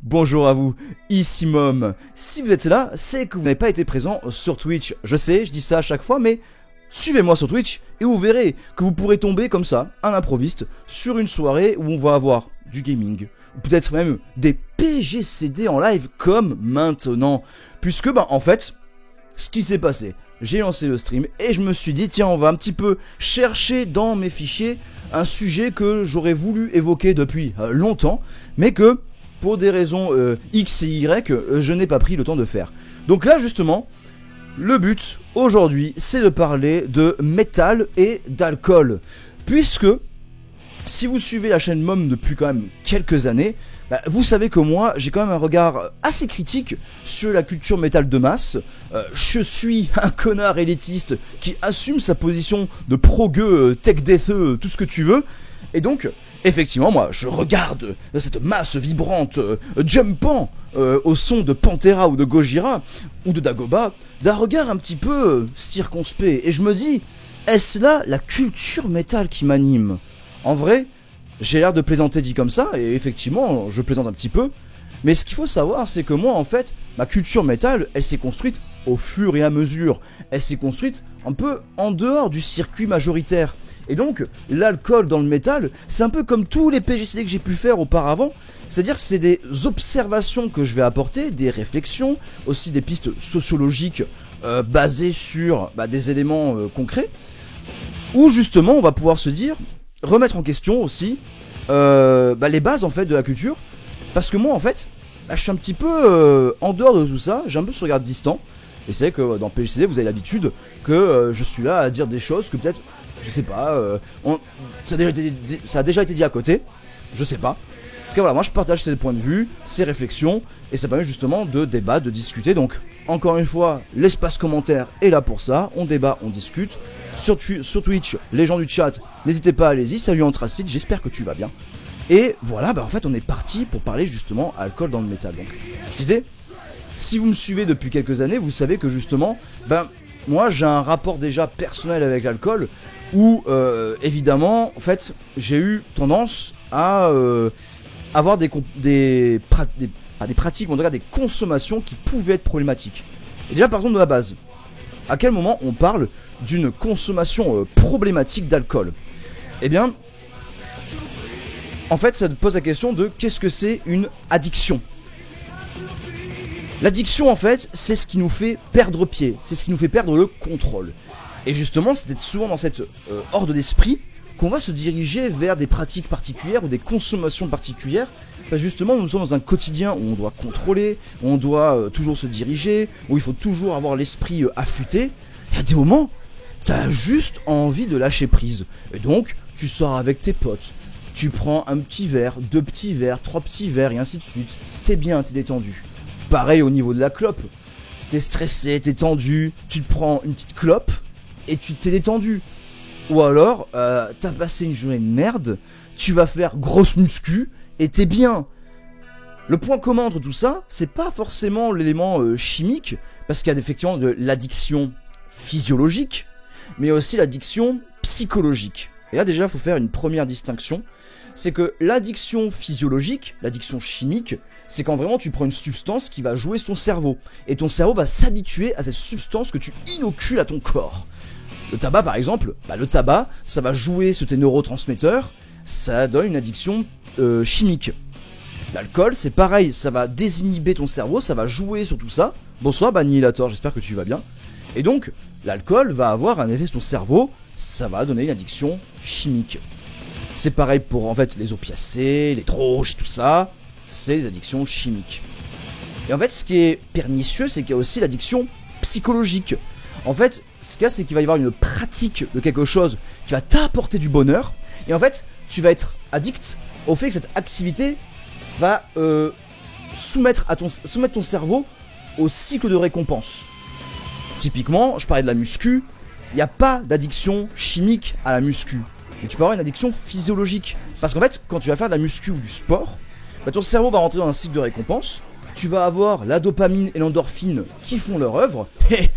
Bonjour à vous, ici Mom. Si vous êtes là, c'est que vous n'avez pas été présent sur Twitch. Je sais, je dis ça à chaque fois, mais suivez-moi sur Twitch et vous verrez que vous pourrez tomber comme ça, à l'improviste, sur une soirée où on va avoir du gaming, ou peut-être même des PGCD en live comme maintenant. Puisque, en fait, ce qui s'est passé, j'ai lancé le stream et je me suis dit, tiens, on va un petit peu chercher dans mes fichiers un sujet que j'aurais voulu évoquer depuis longtemps, mais que, pour des raisons X et Y, je n'ai pas pris le temps de faire. Donc là, justement, le but, aujourd'hui, c'est de parler de métal et d'alcool. Puisque, si vous suivez la chaîne Mom depuis quand même quelques années, vous savez que moi, j'ai quand même un regard assez critique sur la culture métal de masse. Je suis un connard élitiste qui assume sa position de pro-gueux, tech deatheux, tout ce que tu veux. Et donc, effectivement, moi, je regarde cette masse vibrante, jumpant au son de Pantera ou de Gojira, ou de Dagoba, d'un regard un petit peu circonspect. Et je me dis, est-ce là la culture métal qui m'anime ? En vrai, j'ai l'air de plaisanter dit comme ça, et effectivement, je plaisante un petit peu. Mais ce qu'il faut savoir, c'est que moi, en fait, ma culture métal, elle s'est construite au fur et à mesure. Elle s'est construite un peu en dehors du circuit majoritaire. Et donc, l'alcool dans le métal, c'est un peu comme tous les PGCD que j'ai pu faire auparavant. C'est-à-dire que c'est des observations que je vais apporter, des réflexions, aussi des pistes sociologiques basées sur des éléments concrets. Où justement, on va pouvoir se dire, remettre en question aussi les bases en fait de la culture. Parce que moi, en fait, je suis un petit peu en dehors de tout ça, j'ai un peu ce regard distant. Et c'est vrai que dans PGCD, vous avez l'habitude que je suis là à dire des choses que peut-être, je sais pas, ça a déjà été dit à côté, je sais pas. En tout cas, voilà, moi je partage ces points de vue, ces réflexions, et ça permet justement de débattre, de discuter. Donc, encore une fois, l'espace commentaire est là pour ça, on débat, on discute. Sur Twitch, les gens du chat, n'hésitez pas, allez-y, salut Anthracite, j'espère que tu vas bien. Et voilà, en fait, on est parti pour parler justement alcool dans le métal. Donc, je disais, si vous me suivez depuis quelques années, vous savez que justement, moi j'ai un rapport déjà personnel avec l'alcool où évidemment, en fait, j'ai eu tendance à avoir des pratiques, mais en tout cas des consommations qui pouvaient être problématiques. Et déjà, partons de la base. À quel moment on parle d'une consommation problématique d'alcool ? Eh bien, en fait, ça te pose la question de qu'est-ce que c'est une addiction ? L'addiction, en fait, c'est ce qui nous fait perdre pied, c'est ce qui nous fait perdre le contrôle. Et justement, c'est souvent dans cette ordre d'esprit qu'on va se diriger vers des pratiques particulières ou des consommations particulières. Parce que justement, nous sommes dans un quotidien où on doit contrôler, où on doit toujours se diriger, où il faut toujours avoir l'esprit affûté. Et à des moments, t'as juste envie de lâcher prise. Et donc, tu sors avec tes potes, tu prends un petit verre, 2 petits verres, 3 petits verres, et ainsi de suite. T'es bien, t'es détendu. Pareil au niveau de la clope. T'es stressé, t'es tendu, tu te prends une petite clope, et tu t'es détendu. Ou alors, t'as passé une journée de merde, tu vas faire grosse muscu, et t'es bien. Le point commun entre tout ça, c'est pas forcément l'élément chimique, parce qu'il y a effectivement de l'addiction physiologique, mais aussi l'addiction psychologique. Et là déjà, il faut faire une première distinction, c'est que l'addiction physiologique, l'addiction chimique, c'est quand vraiment tu prends une substance qui va jouer sur ton cerveau, et ton cerveau va s'habituer à cette substance que tu inocules à ton corps. Le tabac par exemple, le tabac, ça va jouer sur tes neurotransmetteurs, ça donne une addiction chimique. L'alcool, c'est pareil, ça va désinhiber ton cerveau, ça va jouer sur tout ça. Bonsoir Annihilator, j'espère que tu vas bien. Et donc, l'alcool va avoir un effet sur ton cerveau, ça va donner une addiction chimique. C'est pareil pour en fait les opiacés, les drogues et tout ça, c'est des addictions chimiques. Et en fait, ce qui est pernicieux, c'est qu'il y a aussi l'addiction psychologique. En fait, ce qu'il y a, c'est qu'il va y avoir une pratique de quelque chose qui va t'apporter du bonheur, et en fait, tu vas être addict au fait que cette activité va soumettre ton cerveau au cycle de récompense. Typiquement, je parlais de la muscu, il n'y a pas d'addiction chimique à la muscu. Et tu peux avoir une addiction physiologique. Parce qu'en fait, quand tu vas faire de la muscu ou du sport, ton cerveau va rentrer dans un cycle de récompense, tu vas avoir la dopamine et l'endorphine qui font leur œuvre, et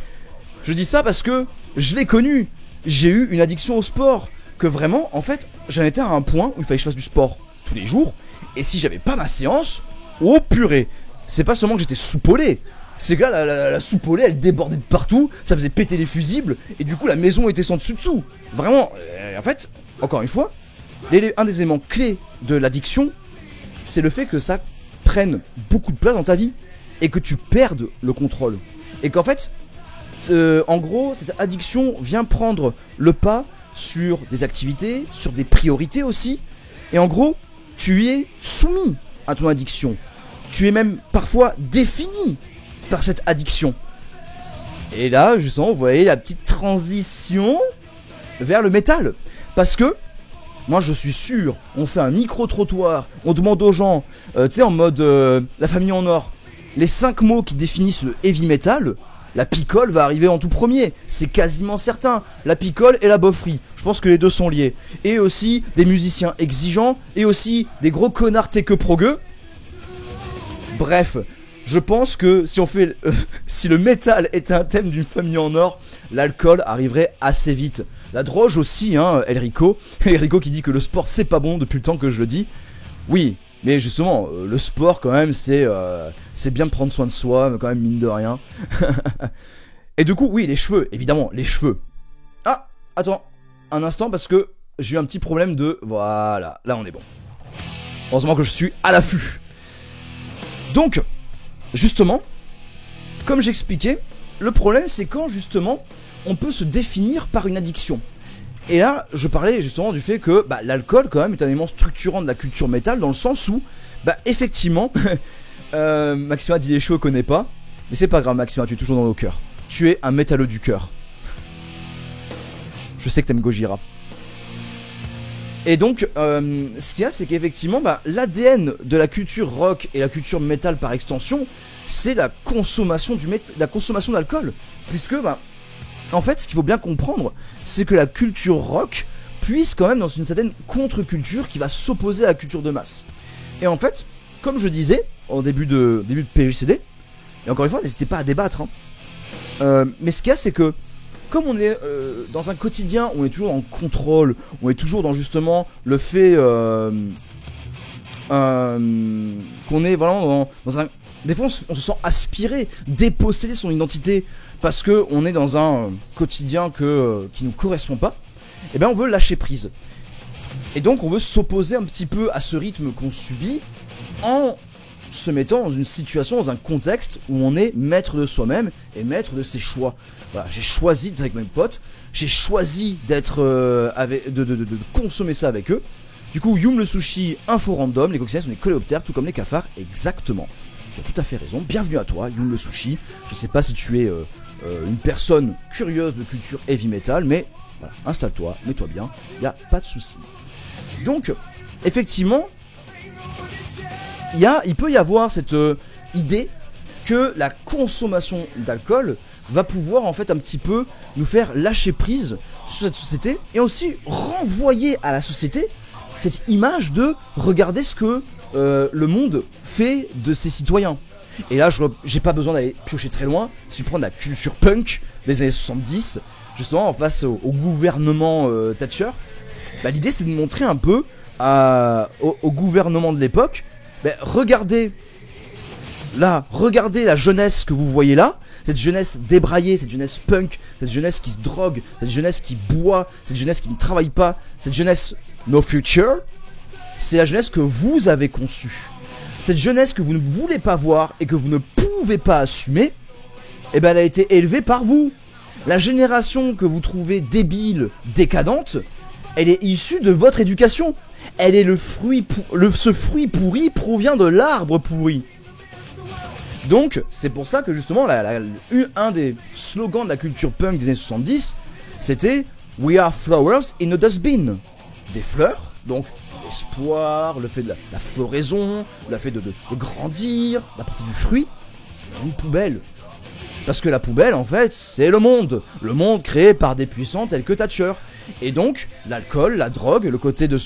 je dis ça parce que je l'ai connu, j'ai eu une addiction au sport, que vraiment, en fait, j'en étais à un point où il fallait que je fasse du sport tous les jours, et si j'avais pas ma séance, Oh purée. C'est pas seulement que j'étais soupolé. C'est que là, la soupe au lait, elle débordait de partout, ça faisait péter les fusibles, et du coup, la maison était sans dessus-dessous. Vraiment, en fait, encore une fois, un des éléments clés de l'addiction, c'est le fait que ça prenne beaucoup de place dans ta vie, et que tu perdes le contrôle. Et qu'en fait, en gros, cette addiction vient prendre le pas sur des activités, sur des priorités aussi, et en gros, tu es soumis à ton addiction. Tu es même parfois défini par cette addiction. Et là, justement, vous voyez la petite transition vers le métal. Parce que, moi je suis sûr, on fait un micro-trottoir, on demande aux gens, tu sais, en mode la famille en or, les 5 mots qui définissent le heavy metal, la picole va arriver en tout premier. C'est quasiment certain. La picole et la bofferie. Je pense que les deux sont liés. Et aussi des musiciens exigeants, et aussi des gros connards que progueux. Bref. Je pense que si on fait, si le métal était un thème d'une famille en or, l'alcool arriverait assez vite. La droge aussi, hein, Elrico qui dit que le sport c'est pas bon depuis le temps que je le dis. Oui, mais justement, le sport quand même c'est bien de prendre soin de soi, mais quand même mine de rien. Et du coup, oui, les cheveux, évidemment, les cheveux. Ah, attends, un instant parce que j'ai eu un petit problème de... Voilà, là on est bon. Heureusement que je suis à l'affût. Donc... Justement, comme j'expliquais, le problème c'est quand justement on peut se définir par une addiction. Et là, je parlais justement du fait que l'alcool quand même est un élément structurant de la culture métal dans le sens où, effectivement, Maxima dit les cheveux connaît pas, mais c'est pas grave Maxima, tu es toujours dans nos cœurs. Tu es un métalleux du cœur. Je sais que t'aimes Gojira. Et donc, ce qu'il y a, c'est qu'effectivement, l'ADN de la culture rock et la culture métal par extension, c'est la consommation d'alcool. Puisque, en fait, ce qu'il faut bien comprendre, c'est que la culture rock puise quand même dans une certaine contre-culture qui va s'opposer à la culture de masse. Et en fait, comme je disais, au début de PJCD, et encore une fois, n'hésitez pas à débattre, hein, mais ce qu'il y a, c'est que, comme on est dans un quotidien où on est toujours en contrôle, où on est toujours dans justement le fait qu'on est vraiment dans un... Des fois on se sent aspiré, déposséder son identité parce qu'on est dans un quotidien qui nous correspond pas. Et bien on veut lâcher prise. Et donc on veut s'opposer un petit peu à ce rythme qu'on subit en se mettant dans une situation, dans un contexte où on est maître de soi-même et maître de ses choix. Voilà, j'ai choisi d'être avec mes potes, j'ai choisi d'être de consommer ça avec eux. Du coup, Youm le sushi, info random, les coccinelles sont des coléoptères, tout comme les cafards, exactement. Tu as tout à fait raison, bienvenue à toi, Youm le sushi. Je sais pas si tu es une personne curieuse de culture heavy metal, mais voilà, installe-toi, mets-toi bien, y a pas de souci. Donc, effectivement, il peut y avoir cette idée que la consommation d'alcool va pouvoir en fait un petit peu nous faire lâcher prise sur cette société et aussi renvoyer à la société cette image de regarder ce que le monde fait de ses citoyens. Et là, j'ai pas besoin d'aller piocher très loin. Si tu prends la culture punk des années 70, justement en face au gouvernement Thatcher, l'idée c'était de montrer un peu au gouvernement de l'époque, regardez la jeunesse que vous voyez là, cette jeunesse débraillée, cette jeunesse punk, cette jeunesse qui se drogue, cette jeunesse qui boit, cette jeunesse qui ne travaille pas, cette jeunesse no future, c'est la jeunesse que vous avez conçue. Cette jeunesse que vous ne voulez pas voir et que vous ne pouvez pas assumer, elle a été élevée par vous. La génération que vous trouvez débile, décadente, elle est issue de votre éducation. Elle est ce fruit pourri provient de l'arbre pourri. Donc, c'est pour ça que justement, un des slogans de la culture punk des années 70, c'était « We are flowers in a dustbin ». Des fleurs, donc l'espoir, le fait de la floraison, le fait de grandir, la partie du fruit, dans une poubelle. Parce que la poubelle, en fait, c'est le monde créé par des puissants tels que Thatcher. Et donc, l'alcool, la drogue, le côté de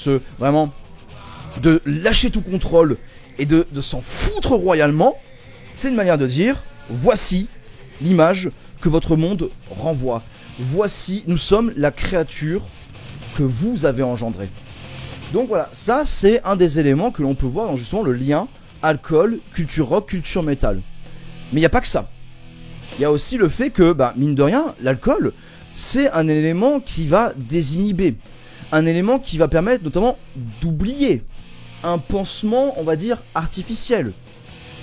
de lâcher tout contrôle et de s'en foutre royalement, c'est une manière de dire, voici l'image que votre monde renvoie. Voici, nous sommes la créature que vous avez engendrée. Donc voilà, ça c'est un des éléments que l'on peut voir dans justement le lien alcool, culture rock, culture métal. Mais il n'y a pas que ça. Il y a aussi le fait que, mine de rien, l'alcool, c'est un élément qui va désinhiber. Un élément qui va permettre notamment d'oublier. Un pansement, on va dire, artificiel.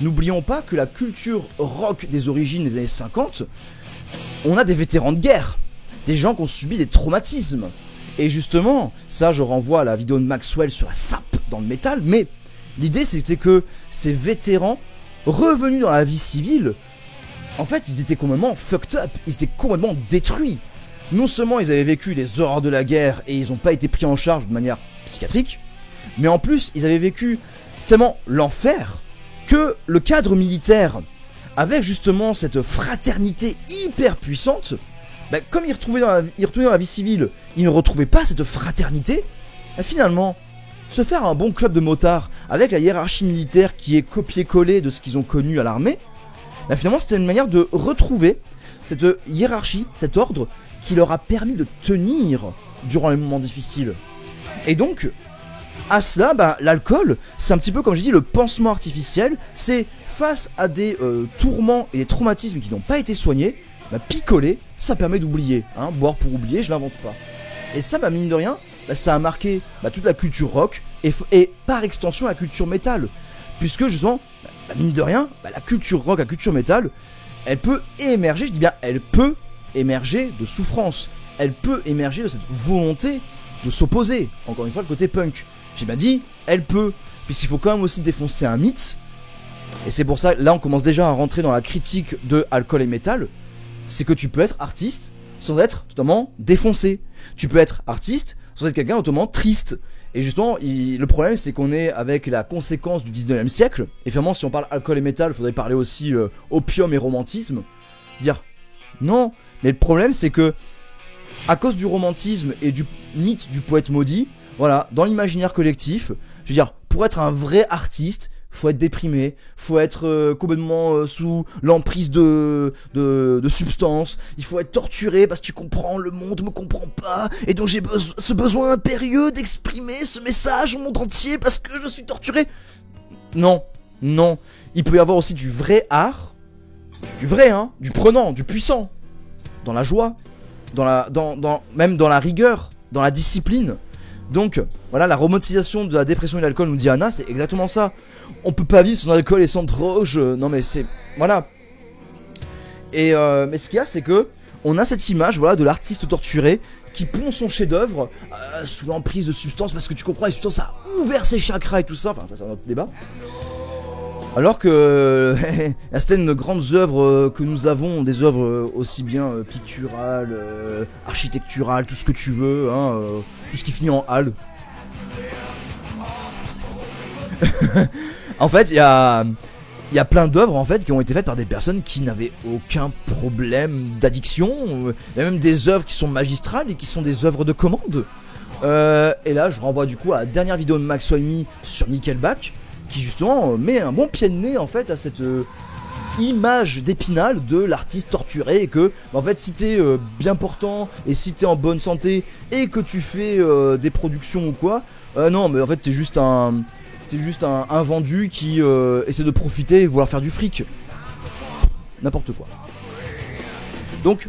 N'oublions pas que la culture rock des origines des années 50, on a des vétérans de guerre. Des gens qui ont subi des traumatismes. Et justement, ça je renvoie à la vidéo de Maxwell sur la sape dans le métal, mais l'idée c'était que ces vétérans, revenus dans la vie civile, en fait ils étaient complètement fucked up, ils étaient complètement détruits. Non seulement ils avaient vécu les horreurs de la guerre et ils n'ont pas été pris en charge de manière psychiatrique, mais en plus ils avaient vécu tellement l'enfer que le cadre militaire, avec justement cette fraternité hyper puissante, comme ils retournaient dans la vie civile, ils ne retrouvaient pas cette fraternité, finalement, se faire un bon club de motards avec la hiérarchie militaire qui est copié-collé de ce qu'ils ont connu à l'armée, finalement c'était une manière de retrouver cette hiérarchie, cet ordre qui leur a permis de tenir durant les moments difficiles. Et donc, à cela, l'alcool, c'est un petit peu comme j'ai dit le pansement artificiel, c'est face à des tourments et des traumatismes qui n'ont pas été soignés, picoler, ça permet d'oublier, hein, boire pour oublier, je l'invente pas. Et ça, mine de rien, ça a marqué toute la culture rock et par extension la culture métal. Puisque justement, mine de rien, la culture rock, la culture métal, elle peut émerger, je dis bien, elle peut émerger de souffrance. Elle peut émerger de cette volonté de s'opposer. Encore une fois, le côté punk. J'ai bien dit, elle peut. Puisqu'il faut quand même aussi défoncer un mythe. Et c'est pour ça, là on commence déjà à rentrer dans la critique de alcool et métal. C'est que tu peux être artiste sans être totalement défoncé. Tu peux être artiste sans être quelqu'un totalement triste. Et justement, le problème c'est qu'on est avec la conséquence du 19e siècle. Et finalement, si on parle alcool et métal, il faudrait parler aussi opium et romantisme. Dire non, mais le problème c'est que à cause du romantisme et du mythe du poète maudit, voilà, dans l'imaginaire collectif, je veux dire, pour être un vrai artiste, faut être déprimé, faut être complètement sous l'emprise de substances, il faut être torturé parce que tu comprends, le monde me comprend pas, et donc j'ai ce besoin impérieux d'exprimer ce message au monde entier parce que je suis torturé. Non, non, il peut y avoir aussi du vrai art, du vrai, hein, du prenant, du puissant, dans la joie, même dans la rigueur, dans la discipline. Donc, voilà, la romantisation de la dépression et de l'alcool, nous dit Anna, c'est exactement ça. On peut pas vivre sans alcool et sans droge. Non mais c'est... Voilà. Et mais ce qu'il y a, c'est que on a cette image, voilà, de l'artiste torturé qui pond son chef-d'œuvre sous l'emprise de substances, parce que tu comprends, les substances, ça a ouvert ses chakras et tout ça. Enfin, ça c'est un autre débat. Alors que il y a certaines grandes œuvres que nous avons, des œuvres aussi bien picturales, architecturales, tout ce que tu veux, hein, tout ce qui finit en halle. En fait, il y a plein d'œuvres en fait qui ont été faites par des personnes qui n'avaient aucun problème d'addiction. Il y a même des œuvres qui sont magistrales et qui sont des œuvres de commande. Et là, je renvoie du coup à la dernière vidéo de Max Wayne sur Nickelback, qui justement met un bon pied de nez en fait à cette image d'Épinal de l'artiste torturé, et que en fait si t'es bien portant et si t'es en bonne santé et que tu fais des productions ou quoi, non mais en fait t'es juste un vendu qui essaie de profiter et vouloir faire du fric, n'importe quoi. Donc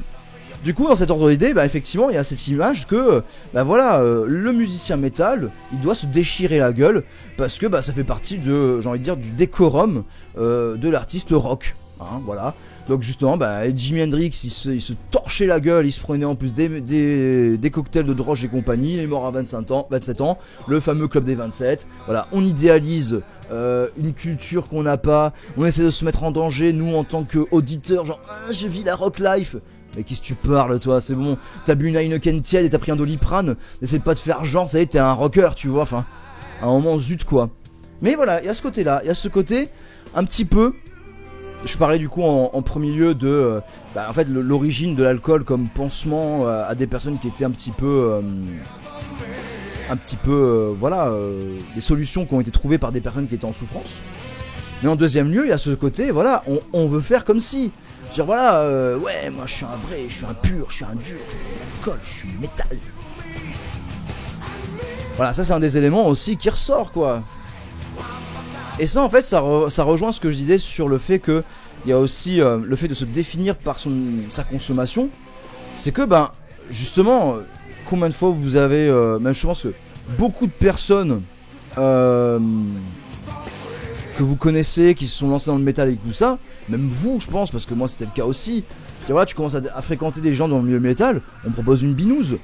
du coup, dans cet ordre d'idée, effectivement, il y a cette image que, voilà, le musicien métal, il doit se déchirer la gueule parce que ça fait partie de, j'ai envie de dire, du décorum de l'artiste rock. Hein, voilà. Donc justement, Jimi Hendrix, il se torchait la gueule, il se prenait en plus des cocktails de droge et compagnie, il est mort à 27 ans, le fameux club des 27. Voilà, on idéalise une culture qu'on n'a pas, on essaie de se mettre en danger, nous en tant qu'auditeurs, genre, je vis la rock life. Mais qu'est-ce que tu parles, toi, c'est bon, t'as bu une Heineken tiède et t'as pris un Doliprane, n'essaie pas de faire genre, ça y est, t'es un rocker, tu vois, enfin, à un moment, zut, quoi. Mais voilà, il y a ce côté-là, il y a ce côté, un petit peu, je parlais du coup en premier lieu de, en fait, l'origine de l'alcool comme pansement à des personnes qui étaient un petit peu, voilà, des solutions qui ont été trouvées par des personnes qui étaient en souffrance. Mais en deuxième lieu, il y a ce côté, voilà, on veut faire comme si... Dire voilà, ouais, moi je suis un vrai, je suis un pur, je suis un dur, je suis de l'alcool, je suis métal. Voilà, ça c'est un des éléments aussi qui ressort, quoi. Et ça, en fait, ça rejoint ce que je disais sur le fait que il y a aussi le fait de se définir par sa consommation. C'est que, ben, justement, combien de fois vous avez, même je pense que beaucoup de personnes que vous connaissez, qui se sont lancées dans le métal et tout ça, même vous, je pense, parce que moi c'était le cas aussi. Tu vois, tu commences à fréquenter des gens dans le milieu métal, on propose une binouse.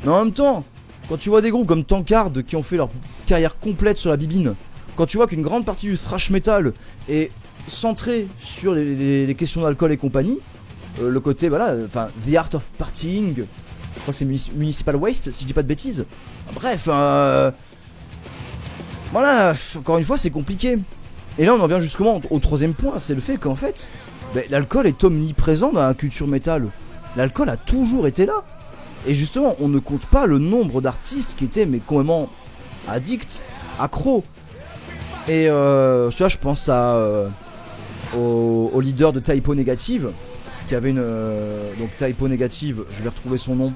Mais en même temps, quand tu vois des groupes comme Tankard qui ont fait leur carrière complète sur la bibine, quand tu vois qu'une grande partie du thrash metal est centrée sur les questions d'alcool et compagnie, le côté, voilà, enfin, The Art of Partying, je crois que c'est Municipal Waste, si je dis pas de bêtises. Bref, voilà, encore une fois, c'est compliqué. Et là, on en vient justement au troisième point, c'est le fait qu'en fait, l'alcool est omniprésent dans la culture métal. L'alcool a toujours été là. Et justement, on ne compte pas le nombre d'artistes qui étaient mais complètement addicts, accros. Et tu vois, je pense au leader de Typo Negative, qui avait une... donc Typo Negative, je vais retrouver son nom.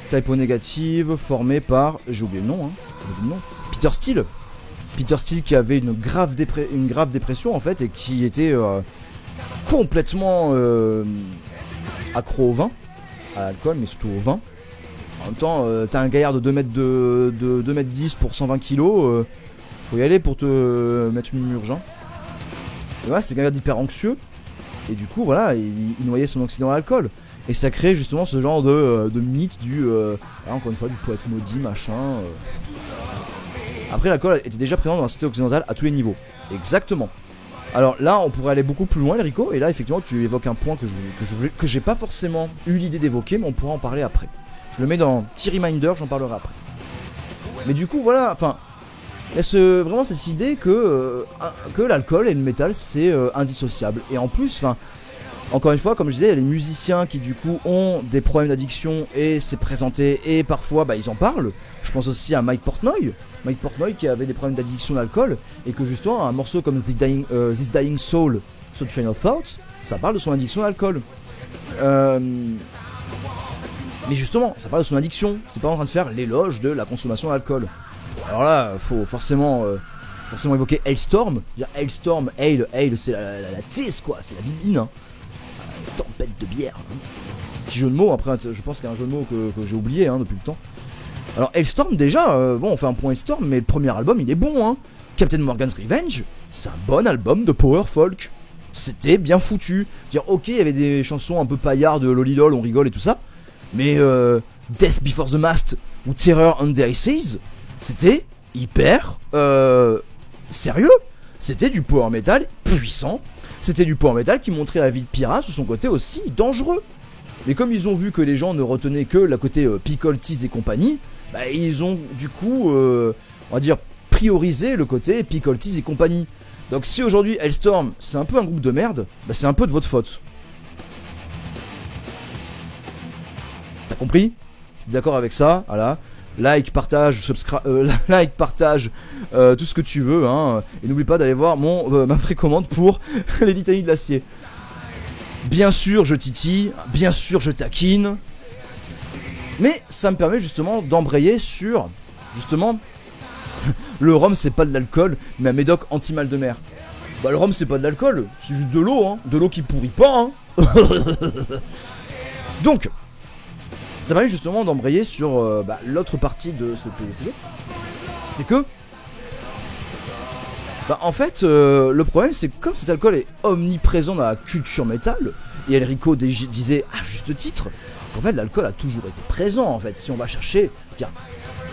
Typo Negative, formé par... J'ai oublié le nom, Peter Steele. Peter Steele qui avait une grave dépression en fait, et qui était complètement accro au vin, à l'alcool, mais surtout au vin. En même temps, t'as un gaillard de 2 mètres de 2 mètres 10 pour 120 kilos, faut y aller pour te mettre une murge. Et voilà, c'était quelqu'un d'hyper anxieux. Et du coup, voilà, il noyait son oxydant à l'alcool. Et ça crée justement ce genre de mythe du, encore une fois, du poète maudit, machin. Après, l'alcool était déjà présent dans la société occidentale à tous les niveaux. Exactement. Alors là, on pourrait aller beaucoup plus loin, Enrico. Et là, effectivement, tu évoques un point que j'ai pas forcément eu l'idée d'évoquer, mais on pourra en parler après. Je le mets dans un petit reminder, j'en parlerai après. Mais du coup, voilà, enfin, il y a vraiment cette idée que l'alcool et le métal, c'est indissociable. Et en plus, enfin, encore une fois, comme je disais, il y a les musiciens qui du coup ont des problèmes d'addiction et c'est présenté et parfois ils en parlent. Je pense aussi à Mike Portnoy. Mike Portnoy qui avait des problèmes d'addiction d'alcool et que justement un morceau comme This Dying Soul sur Train of Thought, ça parle de son addiction à l'alcool. Mais justement, ça parle de son addiction, c'est pas en train de faire l'éloge de la consommation d'alcool. Alors là, faut forcément évoquer Hailstorm. Hailstorm, Ale c'est la tisse quoi, c'est la bibine. Hein. Tempête de bière. Hein. Petit jeu de mots, après je pense qu'il y a un jeu de mots que j'ai oublié depuis le temps. Alors Hailstorm déjà, on fait un point Hailstorm, mais le premier album il est bon. Hein. Captain Morgan's Revenge, c'est un bon album de power folk. C'était bien foutu. Ok, il y avait des chansons un peu paillardes de lolilol, on rigole et tout ça. Mais Death Before the Mast ou Terror on the Ices, c'était hyper sérieux. C'était du power metal puissant. C'était du power metal qui montrait la vie de pirate sous son côté aussi dangereux. Mais comme ils ont vu que les gens ne retenaient que la côté Pickle Tease et compagnie, ils ont du coup, on va dire, priorisé le côté Pickle Tease et compagnie. Donc si aujourd'hui Hailstorm c'est un peu un groupe de merde, c'est un peu de votre faute. T'as compris? T'es d'accord avec ça? Voilà. Like, partage, subscribe, like, partage, tout ce que tu veux, hein. Et n'oublie pas d'aller voir ma précommande pour les litanies de l'acier. Bien sûr, je titille, bien sûr, je taquine. Mais ça me permet justement d'embrayer sur, justement, le rhum c'est pas de l'alcool, mais un médoc anti-mal de mer. Le rhum c'est pas de l'alcool, c'est juste de l'eau, hein. De l'eau qui pourrit pas, hein. Donc, ça permet justement d'embrayer sur l'autre partie de ce PVCD. C'est que, en fait, le problème c'est que comme cet alcool est omniprésent dans la culture métal, et Enrico disait à juste titre, en fait l'alcool a toujours été présent en fait. Si on va chercher,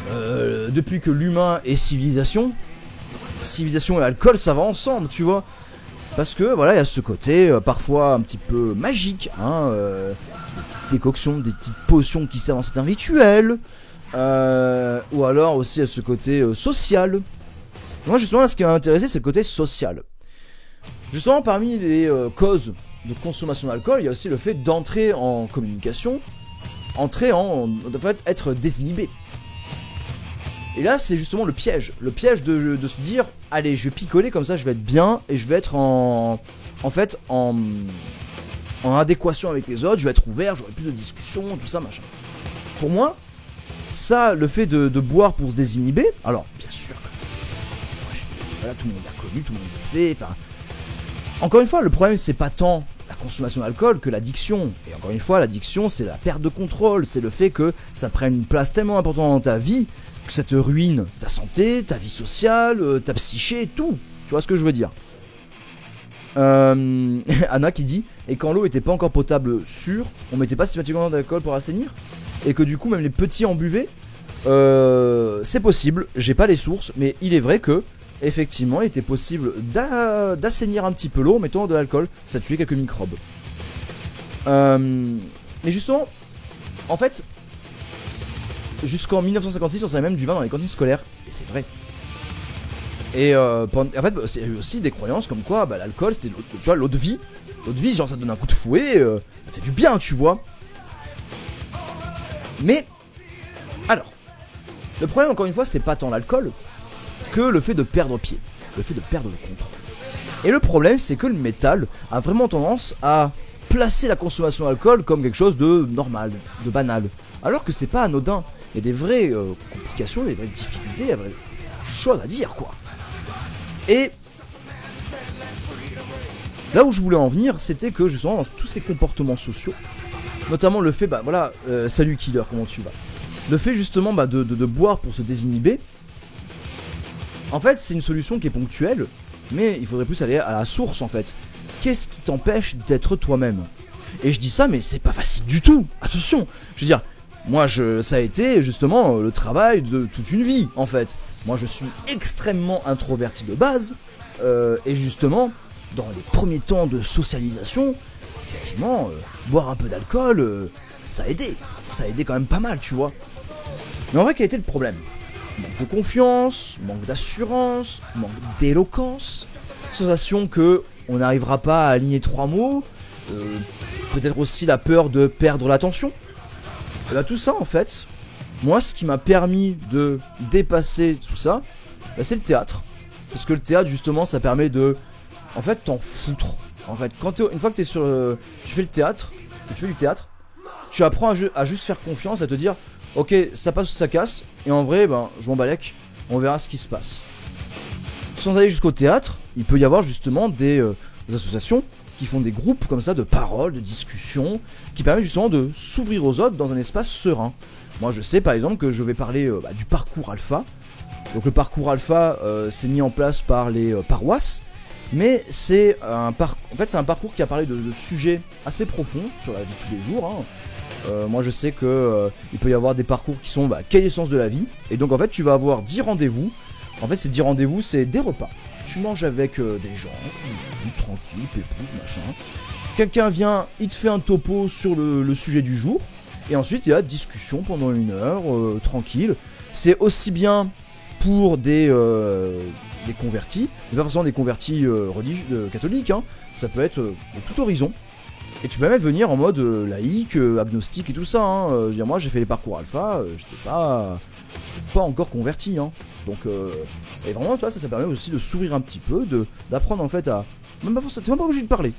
depuis que l'humain est civilisation et alcool ça va ensemble, tu vois. Parce que voilà, il y a ce côté parfois un petit peu magique, hein, des petites décoctions, des petites potions qui servent dans certains rituels, ou alors aussi à ce côté social. Moi justement, ce qui m'a intéressé, c'est le côté social. Justement, parmi les causes de consommation d'alcool, il y a aussi le fait d'entrer en communication, en fait, être désinhibé. Et là, c'est justement le piège de se dire, allez, je vais picoler comme ça, je vais être bien et je vais être en adéquation avec les autres, je vais être ouvert, j'aurai plus de discussions, tout ça, machin. Pour moi, Ça, le fait de boire pour se désinhiber, alors bien sûr, voilà, tout le monde l'a connu, tout le monde le fait, enfin... Encore une fois, le problème c'est pas tant la consommation d'alcool que l'addiction. Et encore une fois, l'addiction c'est la perte de contrôle, c'est le fait que ça prenne une place tellement importante dans ta vie que ça te ruine ta santé, ta vie sociale, ta psyché, tout. Tu vois ce que je veux dire? Anna qui dit, et quand l'eau était pas encore potable sûre, on mettait pas systématiquement d'alcool pour assainir? Et que du coup même les petits en buvaient? C'est possible, j'ai pas les sources, mais il est vrai que effectivement il était possible d'assainir un petit peu l'eau en mettant de l'alcool, ça tuait quelques microbes. Mais justement, en fait, jusqu'en 1956 on savait même du vin dans les cantines scolaires, et c'est vrai. Et en fait, c'est aussi des croyances comme quoi l'alcool c'était, tu vois, l'eau de vie. L'eau de vie, genre ça te donne un coup de fouet, ça fait du bien, tu vois. Mais, alors, le problème encore une fois, c'est pas tant l'alcool que le fait de perdre pied, le fait de perdre le contrôle. Et le problème, c'est que le métal a vraiment tendance à placer la consommation d'alcool comme quelque chose de normal, de banal. Alors que c'est pas anodin. Il y a des vraies complications, des vraies difficultés, des vraies choses à dire, quoi. Et là où je voulais en venir, c'était que justement dans tous ces comportements sociaux, notamment le fait, salut Killer, comment tu vas? Le fait justement de boire pour se désinhiber, en fait c'est une solution qui est ponctuelle, mais il faudrait plus aller à la source en fait. Qu'est-ce qui t'empêche d'être toi-même? Et je dis ça, mais c'est pas facile du tout, attention. Je veux dire, moi ça a été justement le travail de toute une vie en fait. Moi je suis extrêmement introverti de base, et justement, dans les premiers temps de socialisation, effectivement, boire un peu d'alcool, ça a aidé quand même pas mal, tu vois. Mais en vrai, quel était le problème? Manque de confiance, manque d'assurance, manque d'éloquence, sensation que on n'arrivera pas à aligner 3 mots, peut-être aussi la peur de perdre l'attention. Et là, tout ça, en fait, moi, ce qui m'a permis de dépasser tout ça, c'est le théâtre. Parce que le théâtre, justement, ça permet de, en fait, t'en foutre. En fait, une fois que t'es sur, tu fais le théâtre, que tu fais du théâtre, tu apprends à juste faire confiance, à te dire, ok, ça passe ou ça casse, et en vrai, je m'en balèque, on verra ce qui se passe. Sans aller jusqu'au théâtre, il peut y avoir justement des associations qui font des groupes comme ça de paroles, de discussions, qui permettent justement de s'ouvrir aux autres dans un espace serein. Moi je sais par exemple que je vais parler du parcours alpha. Donc le parcours alpha c'est mis en place par les paroisses, mais c'est un parcours qui a parlé de sujets assez profonds sur la vie de tous les jours, hein. Moi je sais que il peut y avoir des parcours qui sont quel est le sens de la vie, et donc en fait tu vas avoir 10 rendez-vous. En fait ces 10 rendez-vous c'est des repas. Tu manges avec des gens, tranquille, pépouze, machin. Quelqu'un vient, il te fait un topo sur le sujet du jour, et ensuite il y a discussion pendant 1 heure, tranquille. C'est aussi bien pour des convertis, mais pas forcément des convertis catholiques, hein. Ça peut être de tout horizon. Et tu peux même venir en mode laïque, agnostique et tout ça, hein. Je veux dire, moi j'ai fait les parcours alpha, j'étais pas encore converti, hein. Donc et vraiment tu vois, ça permet aussi de s'ouvrir un petit peu, d'apprendre en fait à, même pas forcément, t'es même pas obligé de parler.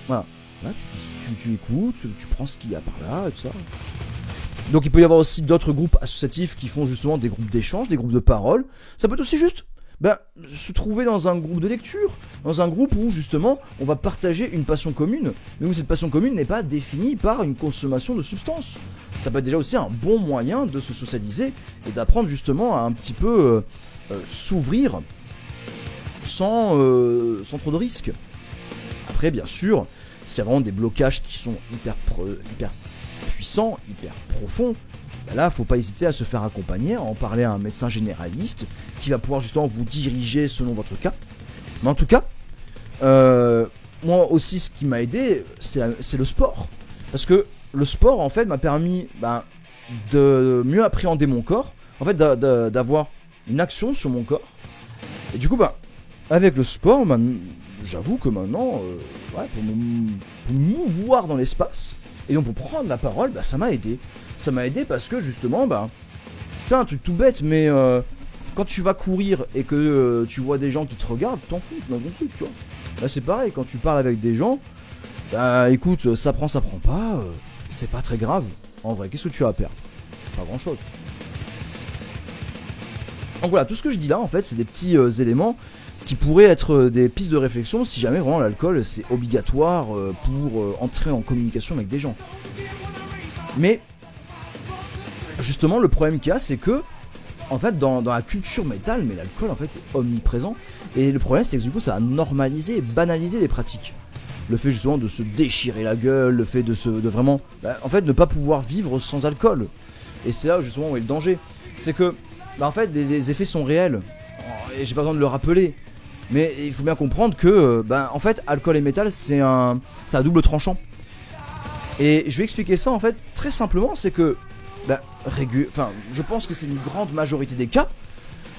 Voilà, là tu écoutes, tu prends ce qu'il y a par là et tout ça. Donc il peut y avoir aussi d'autres groupes associatifs qui font justement des groupes d'échange, des groupes de parole. Ça peut être aussi juste se trouver dans un groupe de lecture, dans un groupe où justement on va partager une passion commune, mais où cette passion commune n'est pas définie par une consommation de substances. Ça peut être déjà aussi un bon moyen de se socialiser et d'apprendre justement à un petit peu s'ouvrir sans trop de risques. Après bien sûr, s'il y a vraiment des blocages qui sont hyper puissants, hyper profonds, là faut pas hésiter à se faire accompagner, à en parler à un médecin généraliste qui va pouvoir justement vous diriger selon votre cas. Mais en tout cas, moi aussi ce qui m'a aidé c'est le sport, parce que le sport en fait m'a permis de mieux appréhender mon corps, en fait d'avoir une action sur mon corps, et du coup avec le sport j'avoue que maintenant pour me mouvoir dans l'espace et donc pour prendre la parole, ça m'a aidé. Ça m'a aidé parce que justement, c'est un truc tout bête, mais quand tu vas courir et que tu vois des gens qui te regardent, t'en fous dans ton truc, tu vois. Là c'est pareil, quand tu parles avec des gens, écoute, ça prend pas, c'est pas très grave. En vrai, qu'est-ce que tu as à perdre? Pas grand chose. Donc voilà, tout ce que je dis là en fait c'est des petits éléments qui pourraient être des pistes de réflexion si jamais vraiment l'alcool c'est obligatoire pour entrer en communication avec des gens. Mais justement le problème qu'il y a c'est que en fait dans la culture métal, mais l'alcool en fait est omniprésent, et le problème c'est que du coup ça a normalisé et banalisé les pratiques. Le fait justement de se déchirer la gueule, le fait de vraiment en fait ne pas pouvoir vivre sans alcool. Et c'est là justement où est le danger. C'est que en fait les effets sont réels, et j'ai pas besoin de le rappeler. Mais il faut bien comprendre que en fait alcool et métal c'est à double tranchant. Et je vais expliquer ça en fait très simplement, c'est que je pense que c'est une grande majorité des cas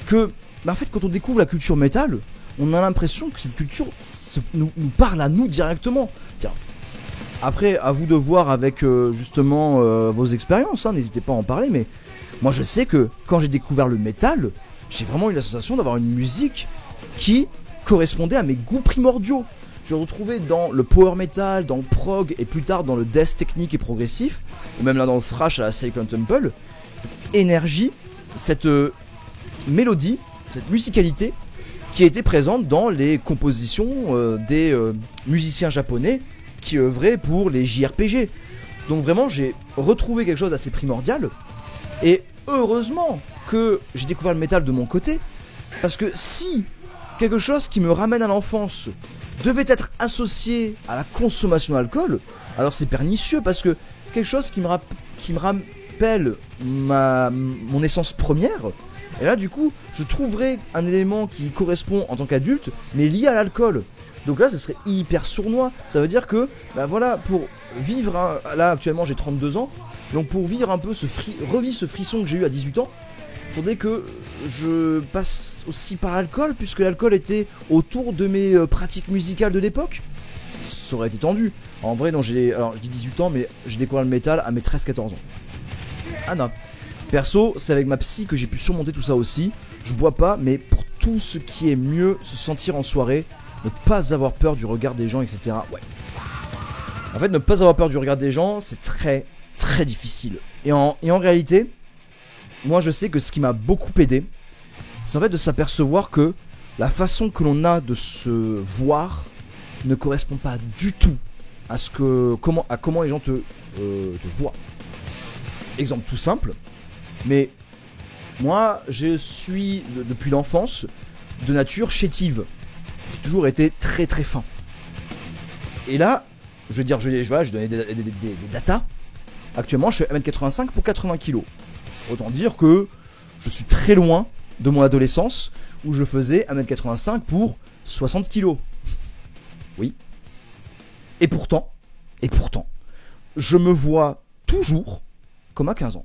que en fait quand on découvre la culture métal, on a l'impression que cette culture nous parle à nous directement. Tiens. Après, à vous de voir avec justement vos expériences, hein, n'hésitez pas à en parler, mais moi je sais que quand j'ai découvert le métal, j'ai vraiment eu la sensation d'avoir une musique qui correspondait à mes goûts primordiaux. Je retrouvais dans le power metal, dans le prog et plus tard dans le death technique et progressif, ou même là dans le thrash à la Sacred Temple, cette énergie, cette mélodie, cette musicalité qui était présente dans les compositions des musiciens japonais qui œuvraient pour les JRPG. Donc vraiment j'ai retrouvé quelque chose d'assez primordial, et heureusement que j'ai découvert le métal de mon côté, parce que si quelque chose qui me ramène à l'enfance devait être associé à la consommation d'alcool, alors c'est pernicieux, parce que quelque chose qui me rappelle mon essence première, et là du coup je trouverais un élément qui correspond en tant qu'adulte mais lié à l'alcool. Donc là ce serait hyper sournois. Ça veut dire que voilà, pour vivre là actuellement j'ai 32 ans, donc pour vivre un peu revivre ce frisson que j'ai eu à 18 ans, faudrait que je passe aussi par l'alcool, puisque l'alcool était autour de mes pratiques musicales de l'époque. Ça aurait été tendu. En vrai, non, alors je dis 18 ans, mais j'ai découvert le métal à mes 13-14 ans. Ah non. Perso, c'est avec ma psy que j'ai pu surmonter tout ça aussi. Je bois pas, mais pour tout ce qui est mieux, se sentir en soirée, ne pas avoir peur du regard des gens, etc. Ouais. En fait, ne pas avoir peur du regard des gens, c'est très, très difficile. Et en réalité, moi je sais que ce qui m'a beaucoup aidé, c'est en fait de s'apercevoir que la façon que l'on a de se voir ne correspond pas du tout à comment les gens te voient. Exemple tout simple, mais moi je suis depuis l'enfance de nature chétive. J'ai toujours été très très fin. Et là, je vais donner des datas. Actuellement je fais 1m85 pour 80 kg. Autant dire que je suis très loin de mon adolescence où je faisais 1m85 pour 60 kg. Oui. Et pourtant, je me vois toujours comme à 15 ans.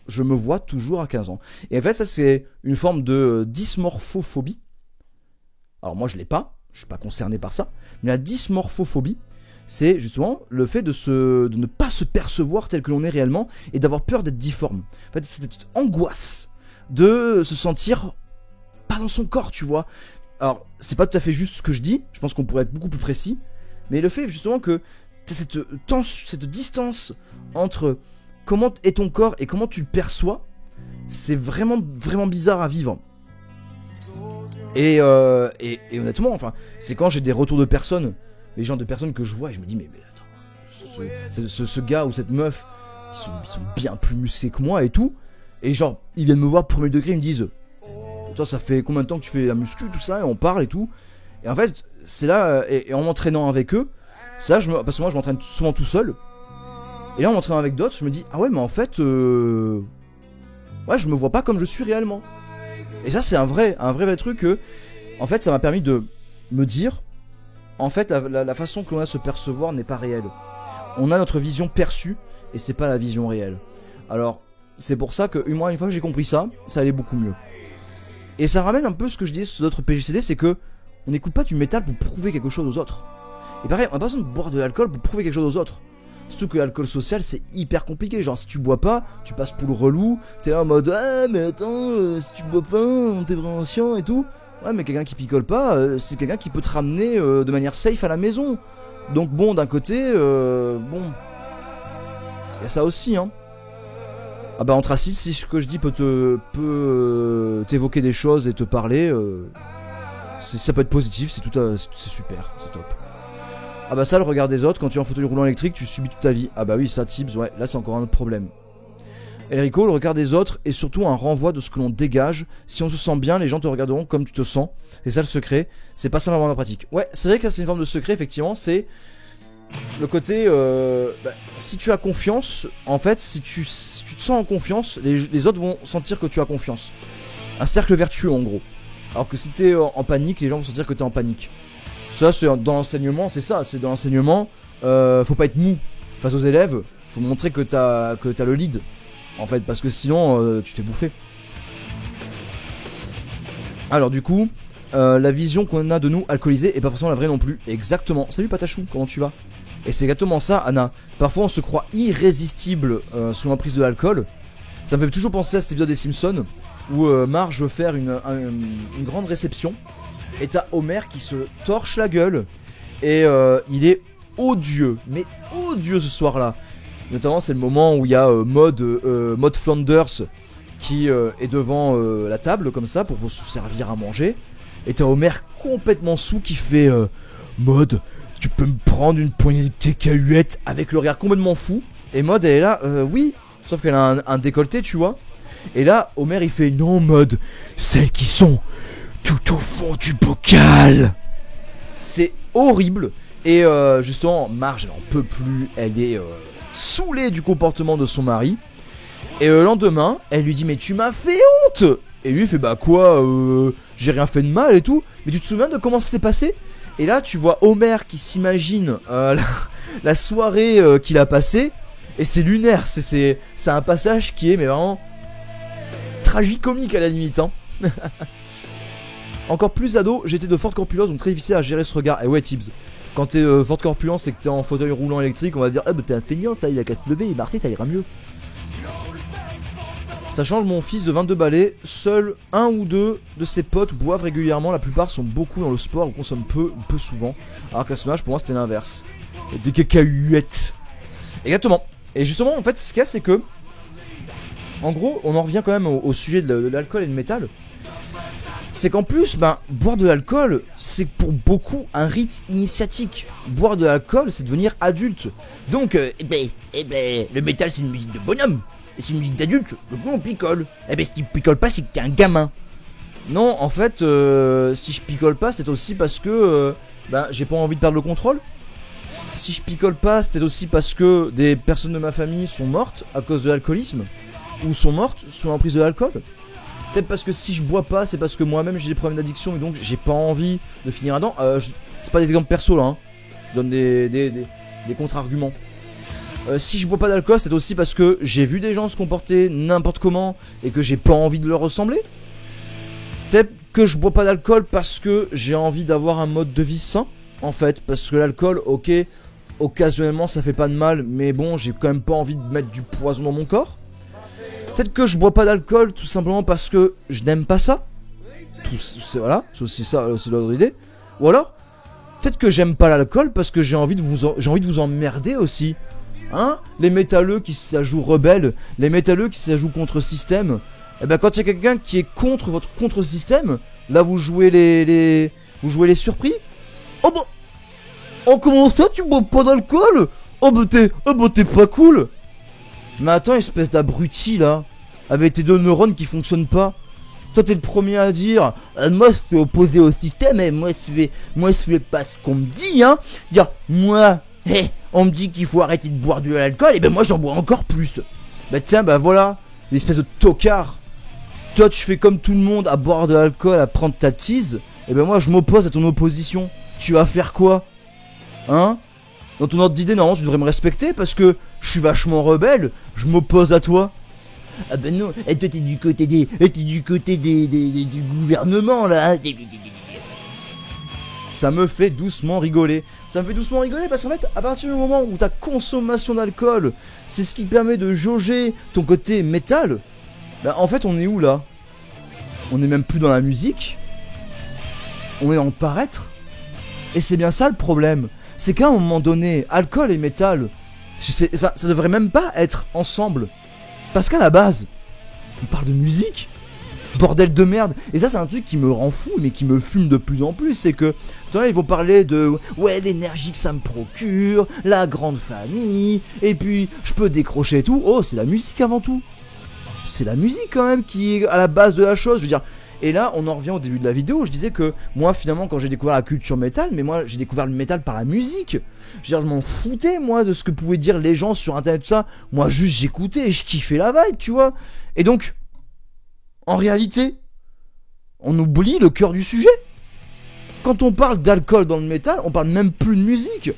Je me vois toujours à 15 ans. Et en fait, ça c'est une forme de dysmorphophobie. Alors moi je l'ai pas, je suis pas concerné par ça. Mais la dysmorphophobie, c'est justement le fait de ne pas se percevoir tel que l'on est réellement et d'avoir peur d'être difforme. En fait, c'est cette angoisse de se sentir pas dans son corps, tu vois. Alors, c'est pas tout à fait juste ce que je dis, je pense qu'on pourrait être beaucoup plus précis, mais le fait justement que t'as cette distance entre comment est ton corps et comment tu le perçois, c'est vraiment, vraiment bizarre à vivre. Et honnêtement, enfin, c'est quand j'ai des retours de personnes, les gens de personnes que je vois et je me dis mais attends, ce gars ou cette meuf ils sont bien plus musclés que moi et tout, et genre ils viennent me voir premier degré, ils me disent toi ça fait combien de temps que tu fais la muscu, tout ça, et on parle et tout, et en fait c'est là, et en m'entraînant avec eux, ça parce que moi je m'entraîne souvent tout seul, et là en m'entraînant avec d'autres je me dis ah ouais mais en fait ouais je me vois pas comme je suis réellement. Et ça c'est un vrai truc que en fait ça m'a permis de me dire en fait la façon que l'on a de se percevoir n'est pas réelle. On a notre vision perçue et c'est pas la vision réelle. Alors c'est pour ça que moi une fois que j'ai compris ça, ça allait beaucoup mieux. Et ça ramène un peu ce que je disais sur d'autres PGCD, c'est que on n'écoute pas du métal pour prouver quelque chose aux autres. Et pareil, on a pas besoin de boire de l'alcool pour prouver quelque chose aux autres. Surtout que l'alcool social c'est hyper compliqué, genre si tu bois pas, tu passes pour le relou, t'es là en mode ah mais attends, si tu bois pas, t'es vraiment chiant et tout. Ouais mais quelqu'un qui picole pas, c'est quelqu'un qui peut te ramener de manière safe à la maison. Donc bon d'un côté, bon, il y a ça aussi hein. Ah bah Anthracite, si ce que je dis t'évoquer des choses et te parler, ça peut être positif, c'est super, c'est top. Ah bah ça, le regard des autres, quand tu es en fauteuil roulant électrique, tu subis toute ta vie. Ah bah oui, ça, Tibbs, ouais, là c'est encore un autre problème. Enrico, le regard des autres est surtout un renvoi de ce que l'on dégage. Si on se sent bien, les gens te regarderont comme tu te sens. C'est ça le secret, c'est pas simplement la pratique. Ouais, c'est vrai que c'est une forme de secret, effectivement, c'est le côté... si tu as confiance, en fait, si tu te sens en confiance, les autres vont sentir que tu as confiance. Un cercle vertueux, en gros. Alors que si t'es en panique, les gens vont sentir que t'es en panique. Ça, c'est dans l'enseignement, c'est ça, c'est dans l'enseignement, faut pas être mou face aux élèves, faut montrer que t'as le lead, en fait, parce que sinon, tu te fais bouffer. Alors du coup, la vision qu'on a de nous alcoolisés est pas forcément la vraie non plus. Exactement. Salut Patachou, comment tu vas? Et c'est exactement ça, Anna. Parfois on se croit irrésistible sous l'emprise de l'alcool. Ça me fait toujours penser à cet épisode des Simpsons où Marge veut faire une grande réception. Et t'as Homer qui se torche la gueule. Et il est odieux, mais odieux ce soir-là. Notamment c'est le moment où il y a Maud Flanders qui est devant la table comme ça pour se servir à manger. Et t'as Homer complètement sous qui fait Maud, tu peux me prendre une poignée de cacahuètes, avec le regard complètement fou. Et Maud elle est là, oui, sauf qu'elle a un décolleté, tu vois. Et là Homer il fait non Maud, celles qui sont tout au fond du bocal. C'est horrible. Et justement Marge elle en peut plus, elle est saoulée du comportement de son mari. Et le lendemain elle lui dit mais tu m'as fait honte. Et lui il fait bah quoi, j'ai rien fait de mal et tout. Mais tu te souviens de comment ça s'est passé? Et là tu vois Homer qui s'imagine la soirée qu'il a passée. Et c'est lunaire, c'est un passage qui est mais vraiment tragicomique à la limite hein. Encore plus ado, j'étais de forte corpulence, donc très difficile à gérer ce regard. Et ouais Tibbs, quand t'es forte corpulence et que t'es en fauteuil roulant électrique, on va dire ah bah t'es un feignant, t'as il a qu'à te lever et marcher, ça ira mieux. Ça change, mon fils de 22 balais, seul un ou deux de ses potes boivent régulièrement, la plupart sont beaucoup dans le sport ou consomment peu souvent. Alors qu'à son âge, pour moi c'était l'inverse. Des cacahuètes. Exactement. Et justement, en fait, ce qu'il y a, c'est que, en gros, on en revient quand même au sujet de l'alcool et du métal. C'est qu'en plus, boire de l'alcool, c'est pour beaucoup un rite initiatique. Boire de l'alcool, c'est devenir adulte. Donc, le métal, c'est une musique de bonhomme. C'est une musique d'adulte, donc nous on picole. Si tu picoles pas, c'est que t'es un gamin. Non, en fait, si je picole pas, c'est aussi parce que j'ai pas envie de perdre le contrôle. Si je picole pas, c'est aussi parce que des personnes de ma famille sont mortes à cause de l'alcoolisme, ou sont mortes sous l'emprise de l'alcool. Peut-être parce que si je bois pas, c'est parce que moi-même j'ai des problèmes d'addiction et donc j'ai pas envie de finir dedans. C'est pas des exemples perso là, hein. Je donne des contre-arguments. Si je bois pas d'alcool, c'est aussi parce que j'ai vu des gens se comporter n'importe comment et que j'ai pas envie de leur ressembler. Peut-être que je bois pas d'alcool parce que j'ai envie d'avoir un mode de vie sain, en fait. Parce que l'alcool, ok, occasionnellement ça fait pas de mal, mais bon, j'ai quand même pas envie de mettre du poison dans mon corps. Peut-être que je bois pas d'alcool tout simplement parce que je n'aime pas ça. Voilà, c'est aussi ça, c'est l'autre idée. Ou alors, peut-être que j'aime pas l'alcool parce que j'ai envie de vous emmerder aussi. Hein, les métalleux qui s'ajoutent rebelles, les métalleux qui s'ajoutent contre-système. Et quand il y a quelqu'un qui est contre votre contre-système, là vous jouez les surpris. Oh comment ça tu bois pas d'alcool? T'es pas cool. Mais attends, espèce d'abruti là, avec tes deux neurones qui fonctionnent pas. Toi t'es le premier à dire moi je suis opposé au système et moi je fais pas ce qu'on me dit hein. Dire moi on me dit qu'il faut arrêter de boire de l'alcool, et moi j'en bois encore plus. Voilà, l'espèce de tocard. Toi tu fais comme tout le monde à boire de l'alcool, à prendre ta tease, et moi je m'oppose à ton opposition. Tu vas faire quoi? Hein? Dans ton ordre d'idée, normalement tu devrais me respecter parce que je suis vachement rebelle, je m'oppose à toi. Ah non, et toi t'es du côté du gouvernement là. Ça me fait doucement rigoler. Ça me fait doucement rigoler parce qu'en fait, à partir du moment où ta consommation d'alcool, c'est ce qui permet de jauger ton côté métal, en fait, on est où là? On est même plus dans la musique. On est dans le paraître. Et c'est bien ça le problème. C'est qu'à un moment donné, alcool et métal, ça devrait même pas être ensemble. Parce qu'à la base, on parle de musique. Bordel de merde. Et ça c'est un truc qui me rend fou, mais qui me fume de plus en plus. C'est que, tu vois, ils vont parler de ouais, l'énergie que ça me procure, la grande famille, et puis je peux décrocher et tout. Oh, c'est la musique avant tout. C'est la musique quand même qui est à la base de la chose. Je veux dire. Et là, on en revient au début de la vidéo où je disais que moi, finalement, quand j'ai découvert la culture métal, mais moi, j'ai découvert le métal par la musique. Je veux dire, je m'en foutais, moi, de ce que pouvaient dire les gens sur internet, tout ça. Moi, juste, j'écoutais et je kiffais la vibe, tu vois. Et donc, en réalité, on oublie le cœur du sujet. Quand on parle d'alcool dans le métal, on parle même plus de musique.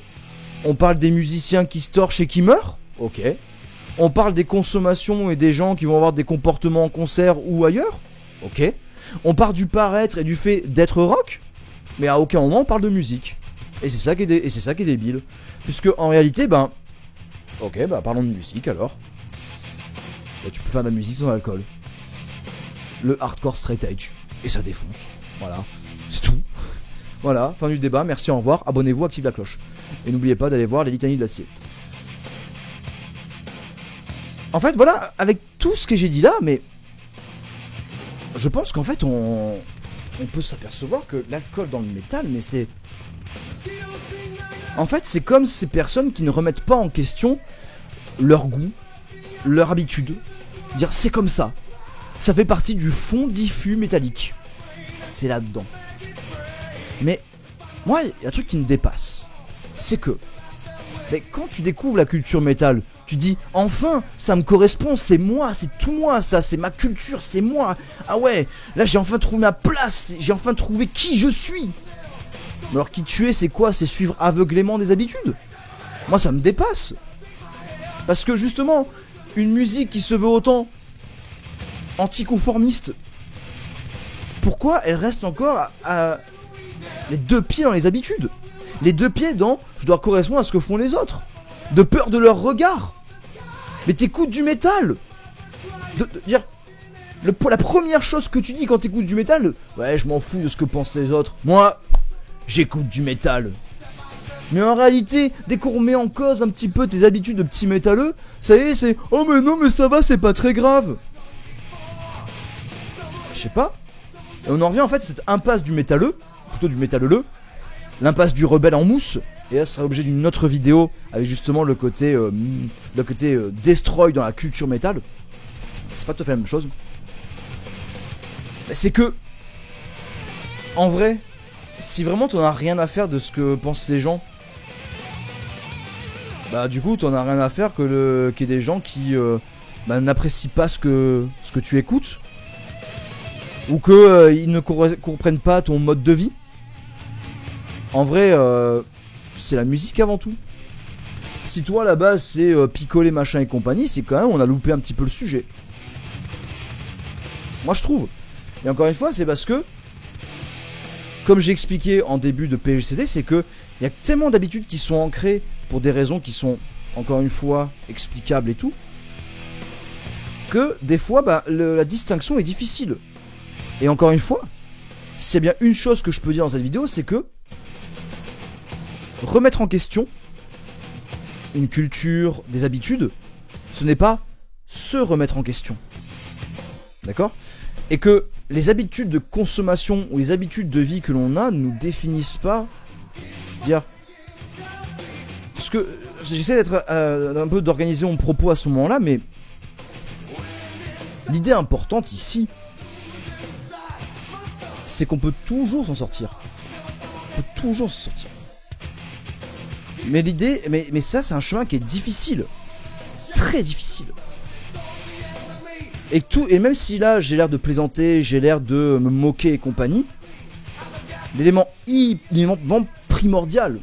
On parle des musiciens qui se torchent et qui meurent. Ok. On parle des consommations et des gens qui vont avoir des comportements en concert ou ailleurs. Ok. On parle du paraître et du fait d'être rock, mais à aucun moment on parle de musique. Et c'est ça qui est, débile. Puisque en réalité, ben... Ok, bah parlons de musique alors. Bah, tu peux faire de la musique sans alcool. Le hardcore straight edge. Et ça défonce. Voilà. C'est tout. Voilà, fin du débat, merci, au revoir. Abonnez-vous, activez la cloche. Et n'oubliez pas d'aller voir les litanies de l'acier. En fait, voilà, avec tout ce que j'ai dit là, mais... Je pense qu'en fait, on peut s'apercevoir que l'alcool dans le métal, mais c'est... En fait, c'est comme ces personnes qui ne remettent pas en question leur goût, leur habitude. Dire c'est comme ça. Ça fait partie du fond diffus métallique. C'est là-dedans. Mais moi, il y a un truc qui me dépasse. C'est que mais quand tu découvres la culture métal, tu dis enfin, ça me correspond, c'est moi, c'est tout moi, ça, c'est ma culture, c'est moi. Ah ouais, là j'ai enfin trouvé ma place, j'ai enfin trouvé qui je suis. Alors qui tu es, c'est quoi? C'est suivre aveuglément des habitudes? Moi ça me dépasse. Parce que justement, une musique qui se veut autant anticonformiste, pourquoi elle reste encore à les deux pieds dans les habitudes? Les deux pieds dans je dois correspondre à ce que font les autres, de peur de leur regard. Mais t'écoutes du métal. Dire la première chose que tu dis quand t'écoutes du métal, ouais, je m'en fous de ce que pensent les autres. Moi, j'écoute du métal. Mais en réalité, dès qu'on remet en cause un petit peu tes habitudes de petit métalleux, ça y est, c'est oh mais non mais ça va, c'est pas très grave. Je sais pas. Et on en revient en fait à cette impasse du métalleux, plutôt du métalleux, l'impasse du rebelle en mousse. Et là, ce sera l'objet d'une autre vidéo avec justement le côté destroy dans la culture métal. C'est pas tout à fait la même chose. Mais c'est que, en vrai, si vraiment t'en as rien à faire de ce que pensent ces gens, bah du coup t'en as rien à faire qu'il y ait des gens qui n'apprécient pas ce que tu écoutes, ou que ils ne comprennent pas ton mode de vie. En vrai, c'est la musique avant tout. Si toi à la base c'est picoler machin et compagnie, c'est quand même on a loupé un petit peu le sujet. Moi je trouve. Et encore une fois, c'est parce que, comme j'ai expliqué en début de PGCD, c'est que il y a tellement d'habitudes qui sont ancrées pour des raisons qui sont encore une fois explicables et tout, que des fois bah, la distinction est difficile. Et encore une fois, s'il y a bien une chose que je peux dire dans cette vidéo, c'est que remettre en question une culture, des habitudes, ce n'est pas se remettre en question. D'accord? Et que les habitudes de consommation ou les habitudes de vie que l'on a ne nous définissent pas. Dire ce que j'essaie d'être un peu d'organiser mon propos à ce moment-là, mais l'idée importante ici, c'est qu'on peut toujours s'en sortir. On peut toujours s'en sortir. Mais l'idée, mais ça c'est un chemin qui est difficile, très difficile. Et même si là j'ai l'air de plaisanter, j'ai l'air de me moquer et compagnie, l'élément vraiment primordial,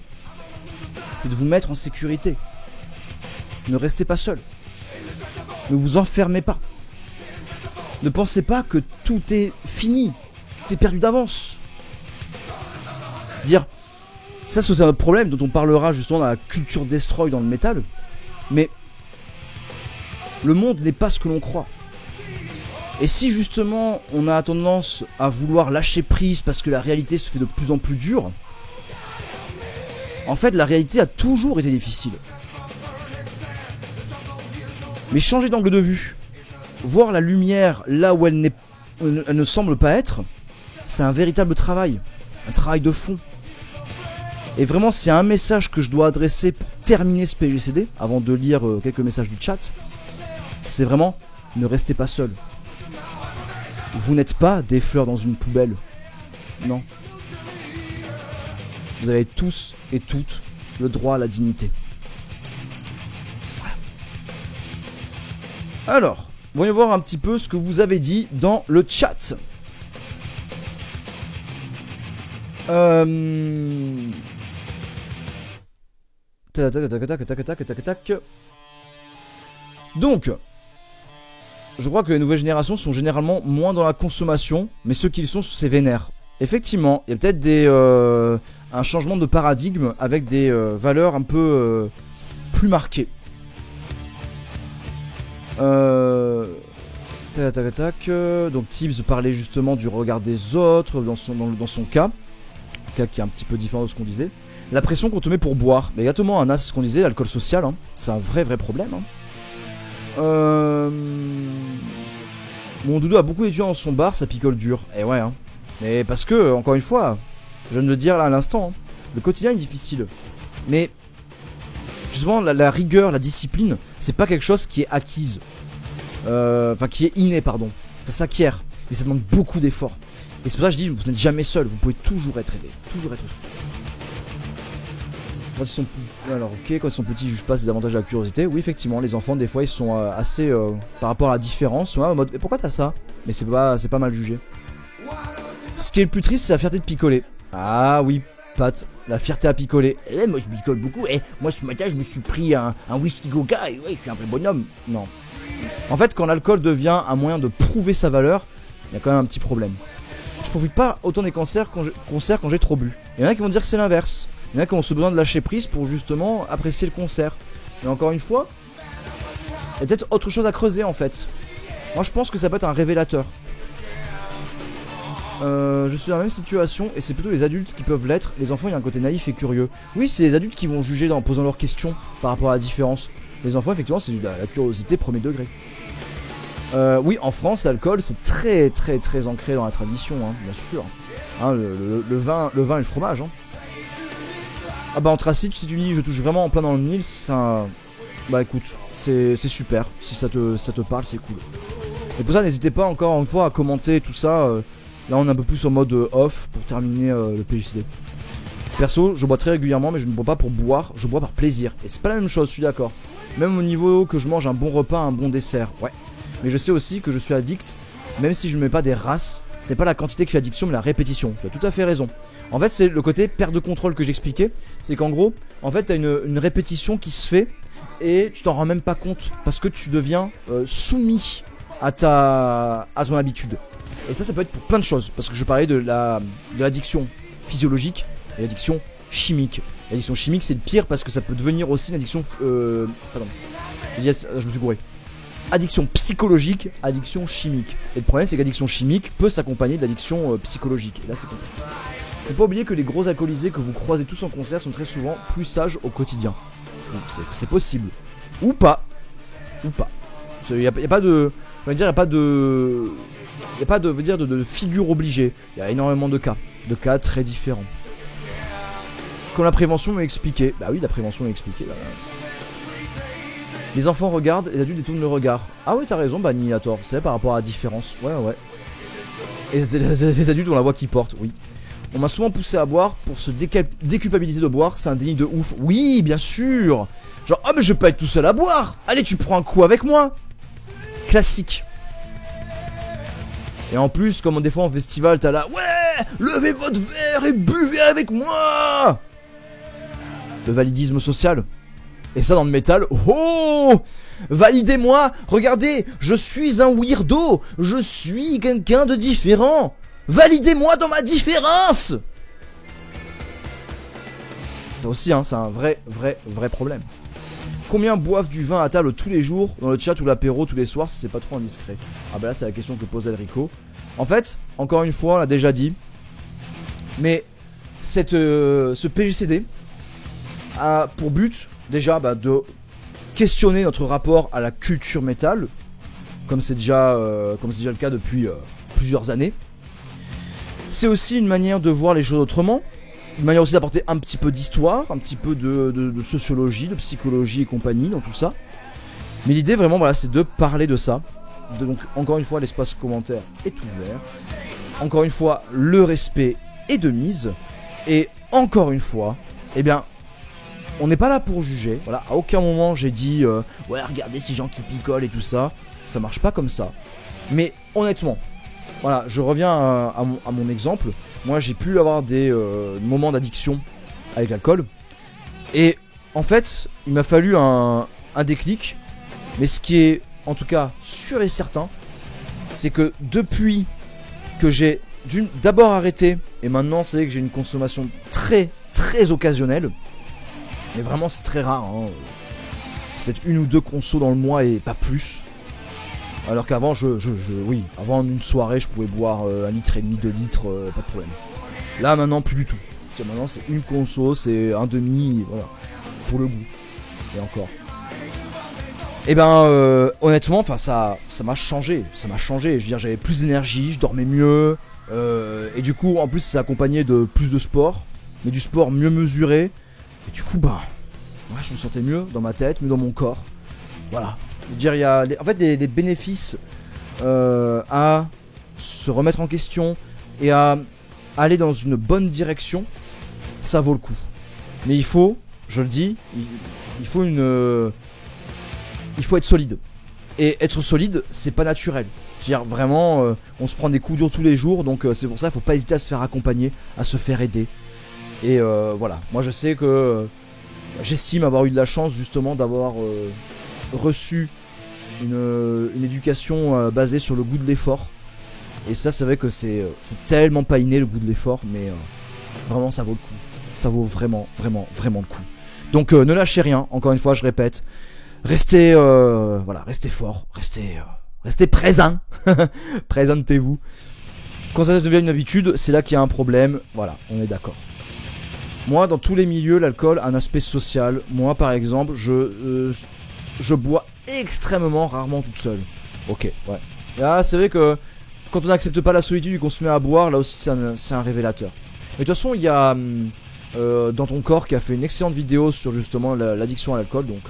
c'est de vous mettre en sécurité. Ne restez pas seul. Ne vous enfermez pas. Ne pensez pas que tout est fini, tout est perdu d'avance. Dire, ça c'est un problème dont on parlera justement dans la culture destroy dans le métal, mais le monde n'est pas ce que l'on croit. Et si justement on a tendance à vouloir lâcher prise parce que la réalité se fait de plus en plus dure, en fait la réalité a toujours été difficile. Mais changez d'angle de vue. voir la lumière là où elle ne semble pas être, c'est un véritable travail. Un travail de fond. Et vraiment, s'il y a un message que je dois adresser pour terminer ce PGCD, avant de lire quelques messages du chat, c'est vraiment, ne restez pas seul. Vous n'êtes pas des fleurs dans une poubelle. Non. Vous avez tous et toutes le droit à la dignité. Voilà. Alors, voyons voir un petit peu ce que vous avez dit dans le chat. Donc, je crois que les nouvelles générations sont généralement moins dans la consommation, mais ceux qui le sont, c'est vénère. Effectivement, il y a peut-être un changement de paradigme avec des valeurs un peu plus marquées. Donc Tibbs parlait justement du regard des autres dans son cas qui est un petit peu différent de ce qu'on disait. La pression qu'on te met pour boire, mais exactement, Anna, c'est ce qu'on disait, l'alcool social, hein, c'est un vrai problème. Hein. Mon doudou a beaucoup d'étudiants dans son bar, ça picole dur. Et ouais, hein. Mais parce que, encore une fois, je viens de le dire là à l'instant, hein, le quotidien est difficile. Mais justement, la rigueur, la discipline, c'est pas quelque chose qui est acquise. Enfin, qui est inné, pardon. Ça s'acquiert, mais ça demande beaucoup d'efforts. Et c'est pour ça que je dis, vous n'êtes jamais seul, vous pouvez toujours être aidé, toujours être seul. Quand ils sont alors ok, quand ils sont petits, ils jugent pas, c'est davantage la curiosité. Oui, effectivement, les enfants des fois ils sont assez par rapport à la différence, ouais, en mode mais pourquoi t'as ça? Mais c'est pas mal jugé. Ce qui est le plus triste, c'est la fierté de picoler. Ah oui, Pat, la fierté à picoler. Eh, moi je picole beaucoup. Eh, moi ce matin je me suis pris un whisky Goga et ouais, je suis un vrai bonhomme. Non. En fait, quand l'alcool devient un moyen de prouver sa valeur, il y a quand même un petit problème. Je profite pas autant des concerts quand j'ai trop bu. Il y en a qui vont dire que c'est l'inverse. Il y en a qui ont ce besoin de lâcher prise pour justement apprécier le concert. Mais encore une fois, il y a peut-être autre chose à creuser en fait. Moi je pense que ça peut être un révélateur. Je suis dans la même situation et c'est plutôt les adultes qui peuvent l'être. Les enfants, il y a un côté naïf et curieux. Oui, c'est les adultes qui vont juger en posant leurs questions par rapport à la différence. Les enfants, effectivement, c'est de la curiosité premier degré. Oui, en France, l'alcool, c'est très ancré dans la tradition, hein, bien sûr. Hein, le vin et le fromage. Hein. Ah bah Anthracite, si tu dis je touche vraiment en plein dans le mille, ça... Bah écoute, c'est super. Si ça te parle, c'est cool. Et pour ça, n'hésitez pas encore une fois à commenter tout ça. Là, on est un peu plus en mode off pour terminer le PGCD. Perso, je bois très régulièrement, mais je ne bois pas pour boire, je bois par plaisir. Et c'est pas la même chose, je suis d'accord. Même au niveau que je mange un bon repas, un bon dessert, ouais. Mais je sais aussi que je suis addict, même si je ne mets pas des races. Ce n'est pas la quantité qui fait addiction, mais la répétition. Tu as tout à fait raison. En fait, c'est le côté perte de contrôle que j'expliquais. C'est qu'en gros, en fait, tu as une répétition qui se fait et tu t'en rends même pas compte parce que tu deviens soumis à ton habitude. Et ça peut être pour plein de choses. Parce que je parlais de l'addiction physiologique et l'addiction chimique. L'addiction chimique, c'est le pire parce que ça peut devenir aussi une addiction... Pardon. Yes, je me suis gouré. Addiction psychologique, addiction chimique. Et le problème, c'est que l'addiction chimique peut s'accompagner de l'addiction psychologique. Et là, c'est compliqué. Faut pas oublier que les gros alcoolisés que vous croisez tous en concert sont très souvent plus sages au quotidien. Donc c'est possible. Ou pas. Ou pas. Il n'y a pas de... Je veux dire, il n'y a pas de... Il n'y a pas de figure obligée. Il y a énormément de cas. De cas très différents. Comme la prévention m'a expliqué. Bah oui, la prévention m'a expliqué. Bah, les enfants regardent, les adultes détournent le regard. Ah oui, t'as raison, bah Annihilator. C'est vrai par rapport à la différence. Ouais. Et les adultes ont la voix qui porte, oui. On m'a souvent poussé à boire pour se déculpabiliser de boire. C'est un déni de ouf. Oui, bien sûr. Genre, oh mais je vais pas être tout seul à boire. Allez, tu prends un coup avec moi. Classique. Et en plus, comme des fois en festival, t'as là, ouais, levez votre verre et buvez avec moi. Le validisme social. Et ça dans le métal, oh, validez-moi, regardez, je suis un weirdo, je suis quelqu'un de différent. Validez-moi dans ma différence. Ça aussi, hein, c'est un vrai problème. Combien boivent du vin à table tous les jours, dans le chat ou l'apéro tous les soirs, si c'est pas trop indiscret? Ah bah là, c'est la question que pose Enrico. En fait, encore une fois, on l'a déjà dit, mais ce PGCD a pour but, déjà, de questionner notre rapport à la culture métal, comme c'est déjà le cas depuis plusieurs années. C'est aussi une manière de voir les choses autrement, une manière aussi d'apporter un petit peu d'histoire, un petit peu de sociologie, de psychologie et compagnie dans tout ça. Mais l'idée vraiment, voilà, c'est de parler de ça. Donc encore une fois, l'espace commentaire est ouvert. Encore une fois, le respect est de mise. Et encore une fois, eh bien, on n'est pas là pour juger. Voilà, à aucun moment j'ai dit ouais, regardez ces gens qui picolent et tout ça. Ça marche pas comme ça. Mais honnêtement, voilà, je reviens à mon exemple. Moi, j'ai pu avoir des moments d'addiction avec l'alcool. Et en fait, il m'a fallu un déclic. Mais ce qui est, en tout cas, sûr et certain, c'est que depuis que j'ai d'abord arrêté, et maintenant, c'est vrai que j'ai une consommation très, très occasionnelle. Mais vraiment, c'est très rare. Hein. C'est peut-être 1 ou 2 consos dans le mois et pas plus. Alors qu'avant, oui, avant une soirée, je pouvais boire 1,5 litre, 2 litres, pas de problème. Là, maintenant, plus du tout. Maintenant, c'est une conso, c'est un demi, voilà, pour le goût. Et encore. Et ben, honnêtement, enfin, ça m'a changé. Ça m'a changé. Je veux dire, j'avais plus d'énergie, je dormais mieux. Et du coup, en plus, c'est accompagné de plus de sport, mais du sport mieux mesuré. Et du coup, bah, ouais, je me sentais mieux dans ma tête, mieux dans mon corps. Voilà. Je veux dire, il y a en fait des bénéfices à se remettre en question et à aller dans une bonne direction. Ça vaut le coup. Mais il faut, je le dis, il faut être solide. Et être solide, c'est pas naturel. Je veux dire, vraiment, on se prend des coups durs tous les jours. Donc c'est pour ça qu'il faut pas hésiter à se faire accompagner, à se faire aider. Et voilà, moi je sais que j'estime avoir eu de la chance justement d'avoir reçu une éducation basée sur le goût de l'effort. Et ça, c'est vrai que c'est tellement pas inné, le goût de l'effort, mais vraiment ça vaut le coup. Ça vaut vraiment, vraiment, vraiment le coup. Donc ne lâchez rien, encore une fois je répète. Restez voilà, restez fort, restez présent. Présentez-vous. Quand ça devient une habitude, c'est là qu'il y a un problème. Voilà, on est d'accord. Moi, dans tous les milieux, l'alcool a un aspect social. Moi, par exemple, je bois extrêmement rarement toute seule. Ok, ouais. Là, c'est vrai que quand on n'accepte pas la solitude et qu'on se met à boire, là aussi, c'est un révélateur. Mais de toute façon, il y a Dans ton corps qui a fait une excellente vidéo sur justement l'addiction à l'alcool. Donc,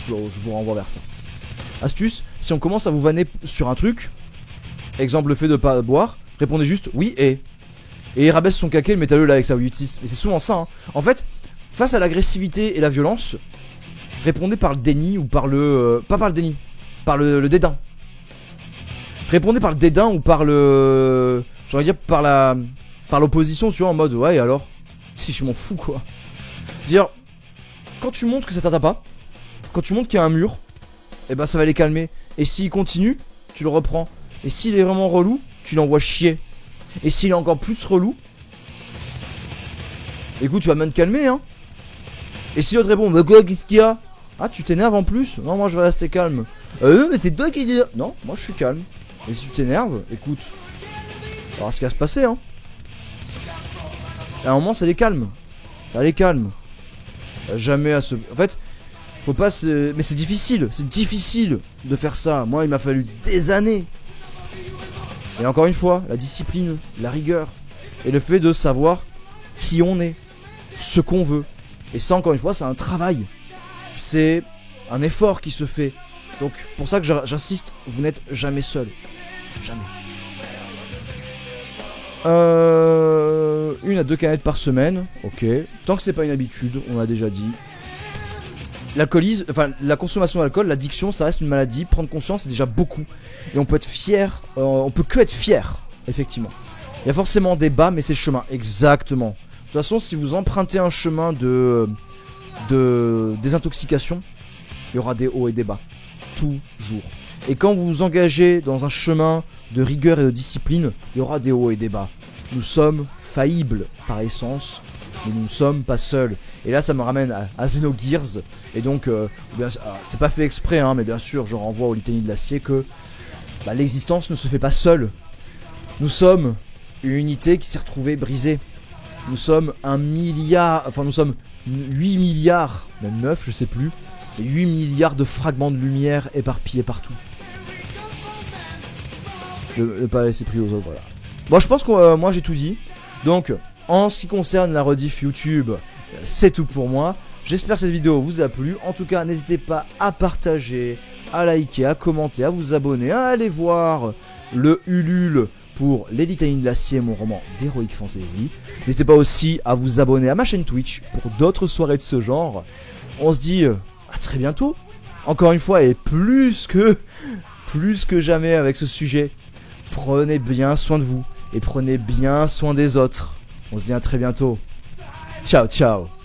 je vous renvoie vers ça. Astuce, si on commence à vous vanner sur un truc, exemple le fait de ne pas boire, répondez juste oui et il rabaisse son caquet, le métalleux là avec sa 8.6. Mais c'est souvent ça, hein. En fait, face à l'agressivité et la violence, répondez par le déni ou par le... pas par le déni, par le dédain. Répondez par le dédain ou par le... j'aurais dire par l'opposition, tu vois, en mode ouais et alors, si je m'en fous quoi. Dire, quand tu montres que ça t'atteint pas, quand tu montres qu'il y a un mur, et ben ça va les calmer. Et s'il continue, tu le reprends. Et s'il est vraiment relou, tu l'envoies chier. Et s'il est encore plus relou, écoute, tu vas même te calmer, hein. Et si l'autre répond, bah quoi, qu'est-ce qu'il y a? Ah, tu t'énerves en plus? Non, moi je vais rester calme. Mais c'est toi qui dis. Non, moi je suis calme. Et si tu t'énerves, écoute, on va voir ce qui va se passer, hein. Et à un moment, ça les calme. Ça les calme. Jamais à se. En fait, faut pas se. Mais c'est difficile de faire ça. Moi, il m'a fallu des années. Et encore une fois, la discipline, la rigueur, et le fait de savoir qui on est, ce qu'on veut. Et ça, encore une fois, c'est un travail. C'est un effort qui se fait. Donc, pour ça que j'insiste, vous n'êtes jamais seul. Jamais. 1 à 2 canettes par semaine, ok. Tant que c'est pas une habitude, on l'a déjà dit. La consommation d'alcool, l'addiction, ça reste une maladie. Prendre conscience, c'est déjà beaucoup. Et on peut être fier, on peut que être fier, effectivement. Il y a forcément des bas, mais c'est le chemin, exactement. De toute façon, si vous empruntez un chemin de désintoxication, il y aura des hauts et des bas. Toujours. Et quand vous vous engagez dans un chemin de rigueur et de discipline, il y aura des hauts et des bas. Nous sommes faillibles par essence, mais nous ne sommes pas seuls. Et là, ça me ramène à Xenogears. Et donc, c'est pas fait exprès, hein, mais bien sûr, je renvoie au litanie de l'acier que l'existence ne se fait pas seule. Nous sommes une unité qui s'est retrouvée brisée. Nous sommes 1 milliard, enfin nous sommes 8 milliards, même 9, je sais plus, et 8 milliards de fragments de lumière éparpillés partout. de pas laisser pris aux autres, voilà. Bon, je pense que moi j'ai tout dit. Donc, en ce qui concerne la rediff YouTube, c'est tout pour moi. J'espère que cette vidéo vous a plu. En tout cas, n'hésitez pas à partager, à liker, à commenter, à vous abonner, à aller voir le Ulule pour Les Litanies de l'Acier, mon roman d'Heroic Fantasy. N'hésitez pas aussi à vous abonner à ma chaîne Twitch pour d'autres soirées de ce genre. On se dit à très bientôt. Encore une fois, et plus que jamais avec ce sujet, prenez bien soin de vous et prenez bien soin des autres. On se dit à très bientôt. Ciao, ciao.